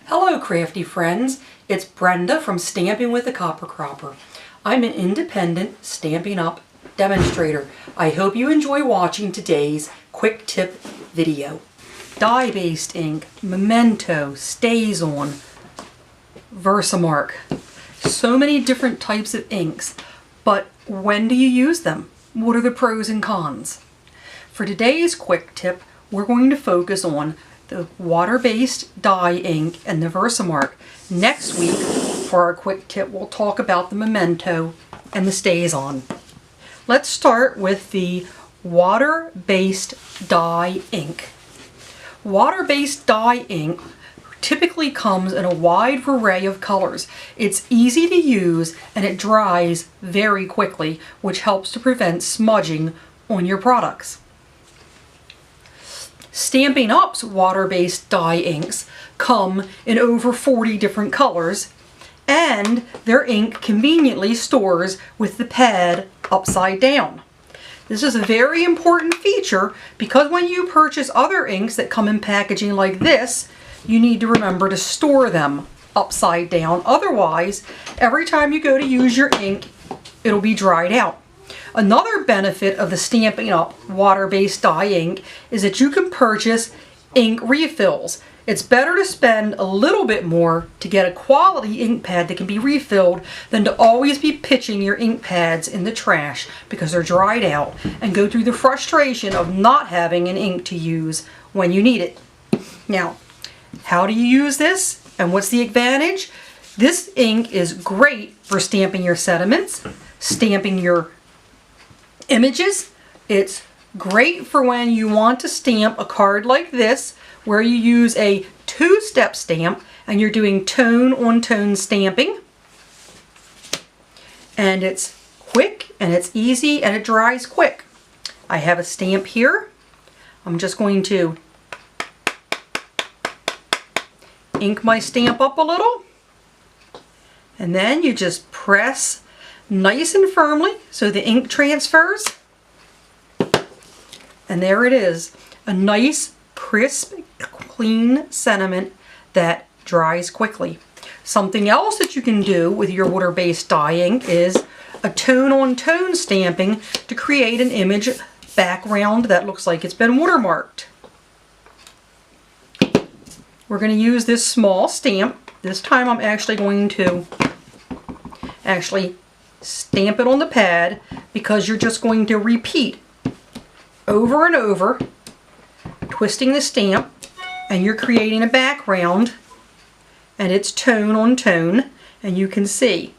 Hello crafty friends, it's Brenda from Stamping with the CopperCropper. I'm an independent Stampin' Up demonstrator. I hope you enjoy watching today's quick tip video. Dye-based ink, Memento, StazOn, Versamark. So many different types of inks, but when do you use them? What are the pros and cons? For today's quick tip, we're going to focus on the water-based dye ink and the Versamark. Next week, for our quick tip, we'll talk about the Memento and the StazOn. Let's start with the water-based dye ink. Water-based dye ink typically comes in a wide array of colors. It's easy to use and it dries very quickly, which helps to prevent smudging on your products. Stampin' Up's water-based dye inks come in over 40 different colors, and their ink conveniently stores with the pad upside down. This is a very important feature because when you purchase other inks that come in packaging like this, you need to remember to store them upside down. Otherwise, every time you go to use your ink, it'll be dried out. Another benefit of the Stampin' Up water-based dye ink is that you can purchase ink refills. It's better to spend a little bit more to get a quality ink pad that can be refilled than to always be pitching your ink pads in the trash because they're dried out and go through the frustration of not having an ink to use when you need it. Now, how do you use this and what's the advantage? This ink is great for stamping your sentiments, stamping your images. It's great for when you want to stamp a card like this where you use a two-step stamp and you're doing tone on tone stamping. And it's quick and it's easy and it dries quick. I have a stamp here. I'm just going to ink my stamp up a little, and then you just press nice and firmly so the ink transfers, and there it is, a nice crisp clean sentiment that dries quickly. Something else that you can do with your water-based dye ink is a tone on tone stamping to create an image background that looks like it's been watermarked. We're going to use this small stamp. This time I'm actually going to stamp it on the pad because you're just going to repeat over and over, twisting the stamp, and you're creating a background and it's tone on tone, and you can see.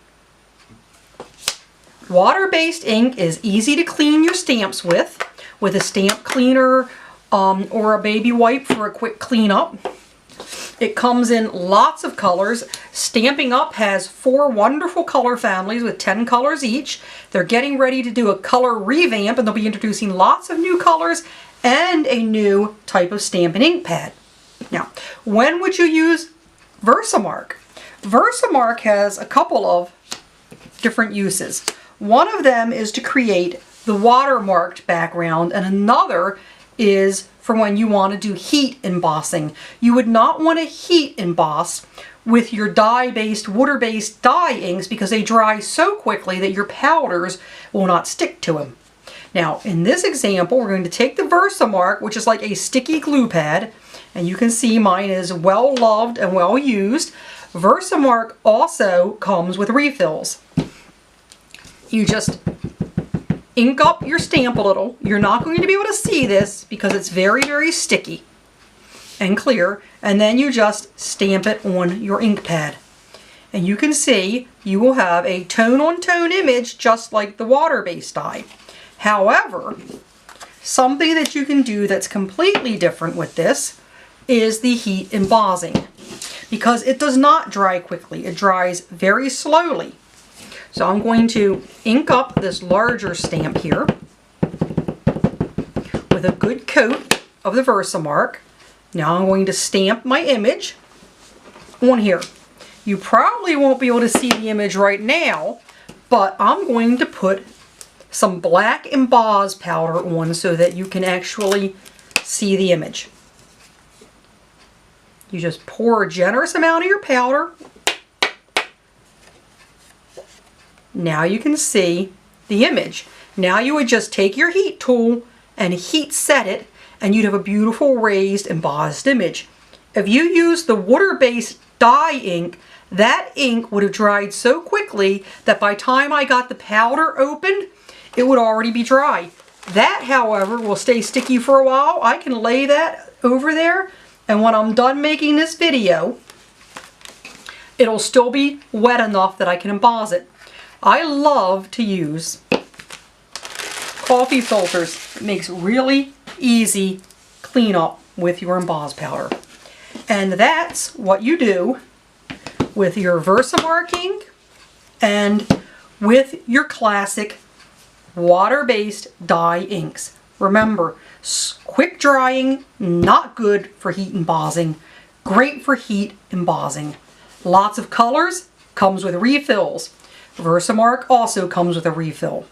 Water-based ink is easy to clean your stamps with a stamp cleaner or a baby wipe for a quick cleanup. It comes in lots of colors. Stampin' Up has 4 wonderful color families with 10 colors each. They're getting ready to do a color revamp and they'll be introducing lots of new colors and a new type of Stampin' ink pad. Now, when would you use Versamark? Versamark has a couple of different uses. One of them is to create the watermarked background, and another is for when you want to do heat embossing. You would not want to heat emboss with your dye-based, water-based dye inks because they dry so quickly that your powders will not stick to them. Now, in this example, we're going to take the Versamark, which is like a sticky glue pad, and you can see mine is well loved and well used. Versamark also comes with refills. You just ink up your stamp a little. You're not going to be able to see this because it's very, very sticky and clear, and then you just stamp it on your ink pad. And you can see you will have a tone-on-tone image just like the water-based dye. However, something that you can do that's completely different with this is the heat embossing, because it does not dry quickly. It dries very slowly. So I'm going to ink up this larger stamp here with a good coat of the Versamark. Now I'm going to stamp my image on here. You probably won't be able to see the image right now, but I'm going to put some black emboss powder on so that you can actually see the image. You just pour a generous amount of your powder. Now you can see the image. Now you would just take your heat tool and heat set it, and you'd have a beautiful raised embossed image. If you use the water-based dye ink, that ink would have dried so quickly that by the time I got the powder opened, it would already be dry. That, however, will stay sticky for a while. I can lay that over there, and when I'm done making this video, it'll still be wet enough that I can emboss it. I love to use coffee filters. It makes really easy cleanup with your emboss powder. And that's what you do with your Versamark ink and with your classic water-based dye inks. Remember, quick drying, not good for heat embossing, great for heat embossing. Lots of colors, comes with refills. Versamark also comes with a refill.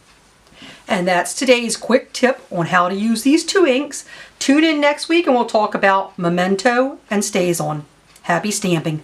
And that's today's quick tip on how to use these two inks. Tune in next week and we'll talk about Memento and StazOn. Happy stamping!